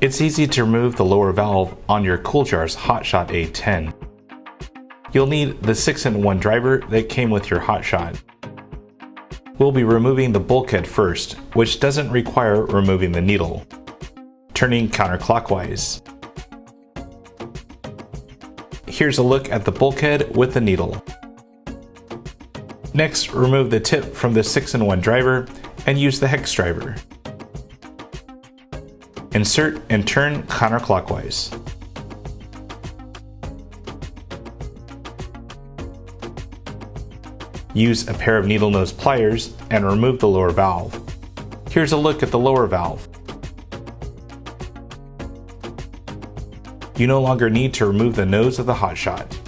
It's easy to remove the lower valve on your CoolJarz HotShot A-10. You'll need the 6-in-1 driver that came with your HotShot. We'll be removing the bulkhead first, which doesn't require removing the needle. Turning counterclockwise. Here's a look at the bulkhead with the needle. Next, remove the tip from the 6-in-1 driver and use the hex driver. Insert and turn counterclockwise. Use a pair of needle nose pliers and remove the lower valve. Here's a look at the lower valve. You no longer need to remove the nose of the HotShot.